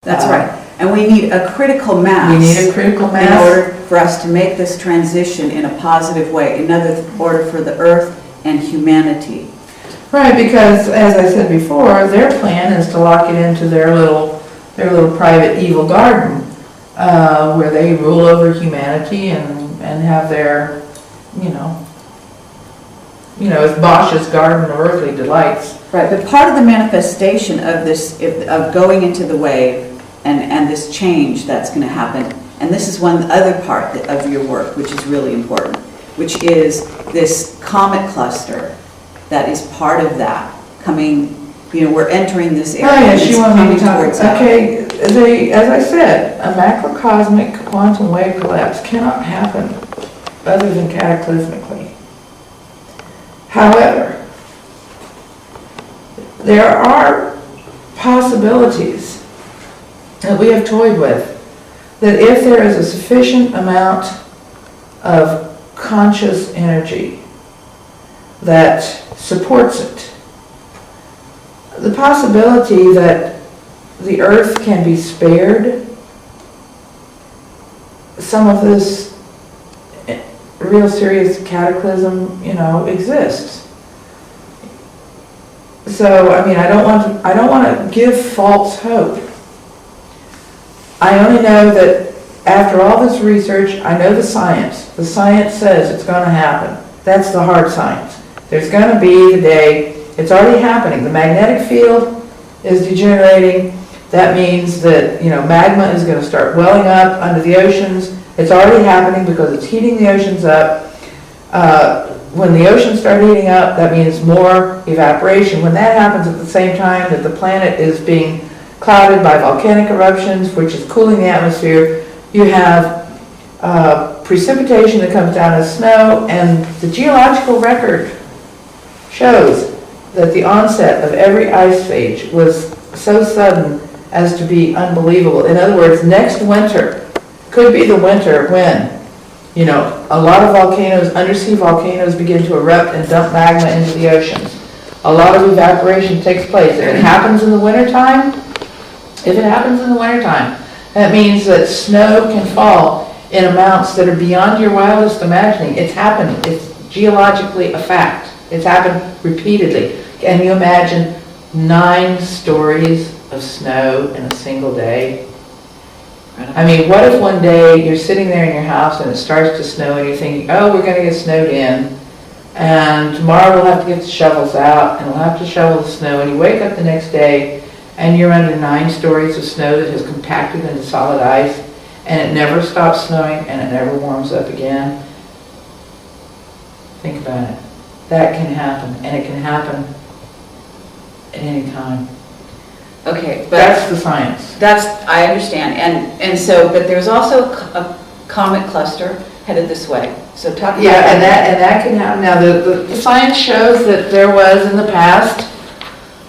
That's right. And we need a critical mass. We need a critical mass. In order for us to make this transition in a positive way, in order for the Earth and humanity. Right, because as I said before, their plan is to lock it into their little private evil garden, where they rule over humanity and have their, it's Bosch's garden of earthly delights. Right, but part of the manifestation of this, of going into the wave and this change that's going to happen, and this is one other part of your work which is really important, which is this comet cluster that is part of that coming, we're entering this area. Oh, yes, you want me to talk, towards okay, as I said, a macrocosmic quantum wave collapse cannot happen other than cataclysmically. However, there are possibilities that we have toyed with, that if there is a sufficient amount of conscious energy that supports it, the possibility that the Earth can be spared some of this real serious cataclysm, exists. So, I don't want to give false hope. I only know that after all this research, I know the science. The science says it's going to happen. That's the hard science. There's going to be the day, it's already happening. The magnetic field is degenerating. That means that, magma is going to start welling up under the oceans. It's already happening because it's heating the oceans up. When the oceans start heating up, that means more evaporation. When that happens at the same time that the planet is being clouded by volcanic eruptions, which is cooling the atmosphere, you have precipitation that comes down as snow, and the geological record shows that the onset of every ice age was so sudden as to be unbelievable. In other words, next winter could be the winter when, a lot of volcanoes, undersea volcanoes, begin to erupt and dump magma into the oceans. A lot of evaporation takes place. If it happens in the wintertime, that means that snow can fall in amounts that are beyond your wildest imagining. It's happened. It's geologically a fact. It's happened repeatedly. Can you imagine 9 stories of snow in a single day? What if one day you're sitting there in your house and it starts to snow and you're thinking, oh, we're going to get snowed in, and tomorrow we'll have to get the shovels out and we'll have to shovel the snow, and you wake up the next day and you're under 9 stories of snow that has compacted into solid ice, and it never stops snowing and it never warms up again. Think about it. That can happen, and it can happen at any time. Okay, but that's the science. I understand, and so, but there's also a comet cluster headed this way. So talk about that. And that can happen. Now, the science shows that there was in the past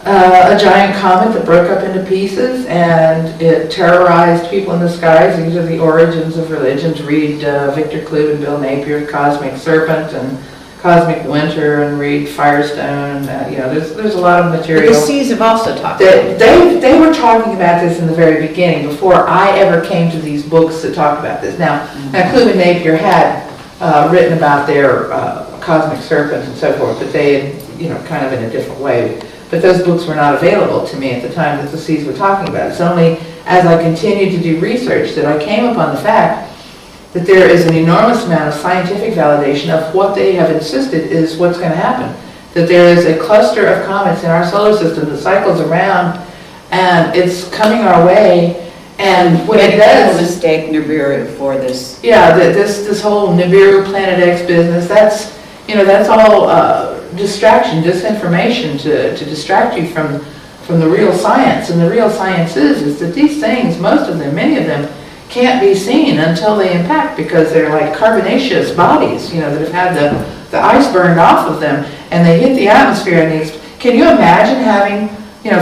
a giant comet that broke up into pieces, and it terrorized people in the skies. These are the origins of religions. Read Victor Clue and Bill Napier's Cosmic Serpent and Cosmic Winter, and read Firestone. There's a lot of material. But the seas have also talked about it. They were talking about this in the very beginning, before I ever came to these books that talk about this. Now Clue and Napier had written about their Cosmic Serpent and so forth, but they had, kind of in a different way. But those books were not available to me at the time that the seas were talking about it. It's only as I continued to do research that I came upon the fact that there is an enormous amount of scientific validation of what they have insisted is what's going to happen. That there is a cluster of comets in our solar system that cycles around, and it's coming our way, and when it does... mistake Nibiru for this. Yeah, this whole Nibiru Planet X business, that's all distraction, disinformation to distract you from the real science. And the real science is that these things, most of them, many of them, can't be seen until they impact, because they're like carbonaceous bodies, that have had the ice burned off of them, and they hit the atmosphere. And can you imagine having,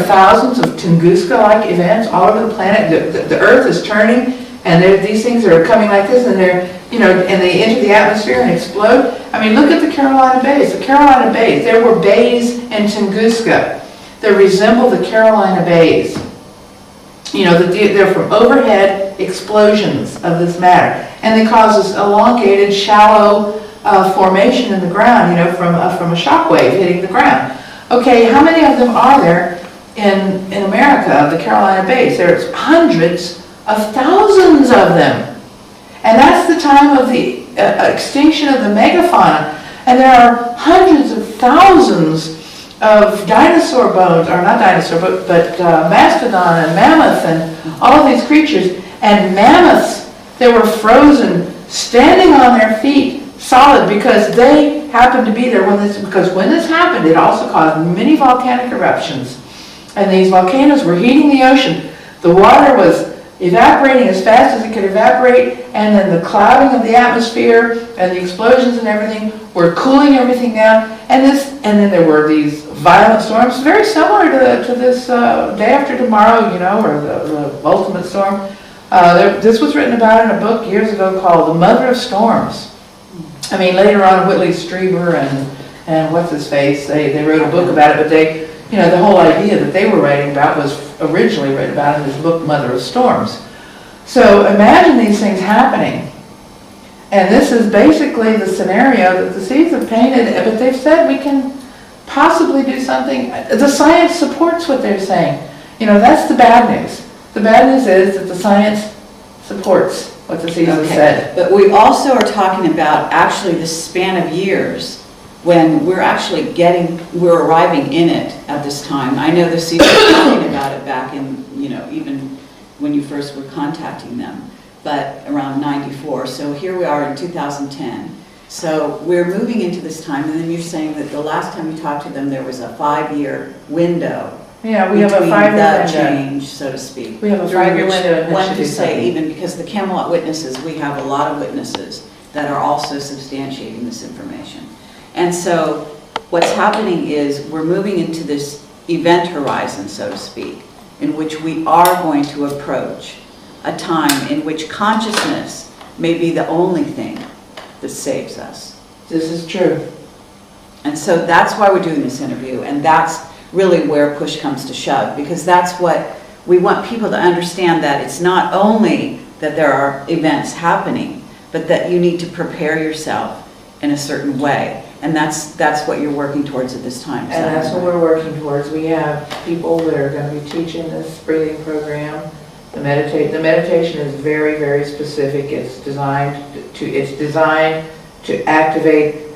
thousands of Tunguska-like events all over the planet? The Earth is turning, and these things are coming like this, and and they enter the atmosphere and explode. Look at the Carolina Bays. The Carolina Bays, there were bays in Tunguska that resemble the Carolina Bays. they're from overhead explosions of this matter. And they cause this elongated, shallow formation in the ground, from a shock wave hitting the ground. Okay, how many of them are there in America, the Carolina Bays? There's hundreds of thousands of them. And that's the time of the extinction of the megafauna. And there are hundreds of thousands of dinosaur bones, or not dinosaur, but mastodon and mammoth and all of these creatures. And mammoths that were frozen, standing on their feet, solid, because they happened to be there because when this happened, it also caused many volcanic eruptions. And these volcanoes were heating the ocean. The water was evaporating as fast as it could evaporate, and then the clouding of the atmosphere and the explosions and everything were cooling everything down. And then there were these violent storms, very similar to this Day After Tomorrow, or the ultimate storm. This was written about in a book years ago called The Mother of Storms. I mean, later on, Whitley Strieber and what's his face, they wrote a book about it, but the whole idea that they were writing about was originally written about in this book, Mother of Storms. So imagine these things happening. And this is basically the scenario that the seeds have painted, but they've said we can possibly do something. The science supports what they're saying. That's the bad news. The bad news is that the science supports what the seeds have said. But we also are talking about actually the span of years when we're arriving in it at this time. I know the seeds were talking about it back in, even when you first were contacting them, but around 94. So here we are in 2010. So we're moving into this time, and then you're saying that the last time you talked to them, there was a 5-year window. Yeah, we have a 5-year that window. change, so to speak. We have a 5-year window. One to say, even because the Camelot witnesses, we have a lot of witnesses that are also substantiating this information. And so what's happening is we're moving into this event horizon, so to speak, in which we are going to approach a time in which consciousness may be the only thing that saves us. This is true. And so that's why we're doing this interview, and that's really where push comes to shove, because that's what we want people to understand, that it's not only that there are events happening, but that you need to prepare yourself in a certain way. And that's what you're working towards at this time. And that's what we're working towards. We have people that are going to be teaching this breathing program. The meditation is very, very specific. It's designed to activate,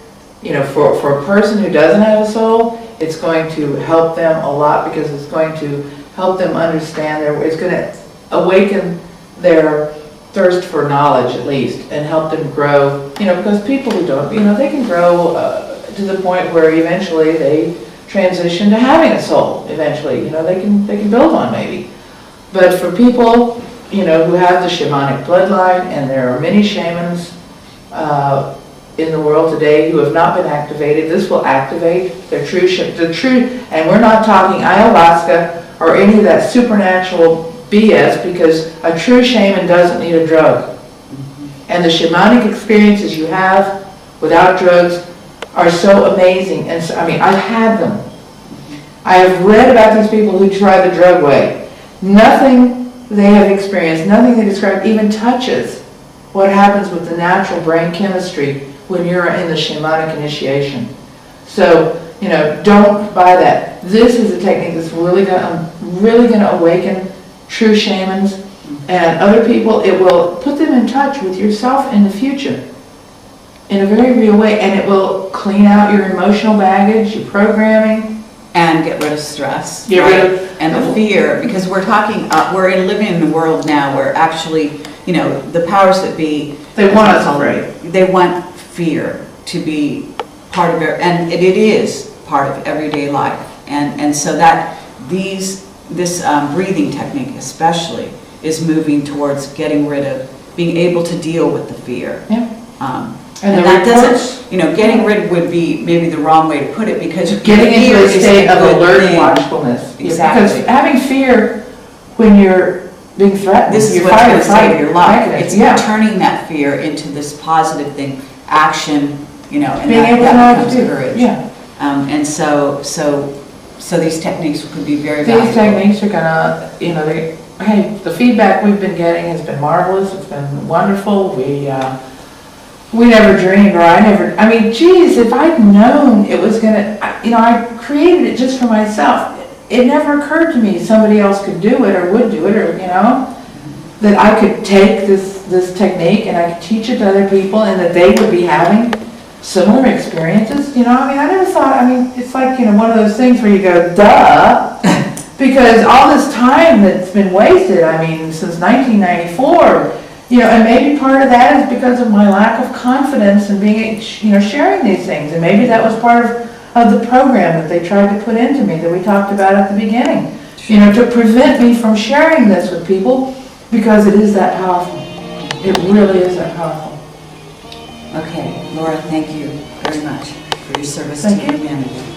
for a person who doesn't have a soul, it's going to help them a lot, because it's going to help them understand it's going to awaken their thirst for knowledge, at least, and help them grow, because people who don't, they can grow to the point where eventually they transition to having a soul, eventually, they can build one maybe. But for people, who have the shamanic bloodline, and there are many shamans in the world today who have not been activated, this will activate the true, and we're not talking ayahuasca or any of that supernatural BS, because a true shaman doesn't need a drug. And the shamanic experiences you have without drugs are so amazing. And so, I've had them. I have read about these people who try the drug way. Nothing they have experienced, nothing they describe even touches what happens with the natural brain chemistry when you're in the shamanic initiation. So, don't buy that. This is a technique that's really going to awaken true shamans and other people. It will put them in touch with yourself in the future in a very real way, and it will clean out your emotional baggage, your programming, and get rid of stress, get rid of and the fear, because we're living in a world now where actually, the powers that be, they want us afraid. They want fear to be part of it, and it is part of everyday life, and so that this breathing technique especially is moving towards getting rid of, being able to deal with the fear. Yeah. And that doesn't, getting rid would be maybe the wrong way to put it, because getting into a state of alert thing. watchfulness. Exactly. Because having fear when you're being threatened, this is what's going to save your life. It's turning that fear into this positive thing, action, and being able to know becomes courage. Yeah. And so these techniques could be very These valuable. techniques are gonna, hey, the feedback we've been getting has been marvelous, it's been wonderful. We never dreamed, or I mean, geez, if I'd known it was gonna, I created it just for myself. It never occurred to me somebody else could do it or would do it, or, that I could take this technique and I could teach it to other people and that they would be having similar experiences, I never thought, it's like, one of those things where you go, duh, because all this time that's been wasted, since 1994, and maybe part of that is because of my lack of confidence in being, sharing these things, and maybe that was part of the program that they tried to put into me that we talked about at the beginning, to prevent me from sharing this with people, because it is that powerful. It really is that powerful. Okay, Laura, thank you very much for your service to Thank you. humanity.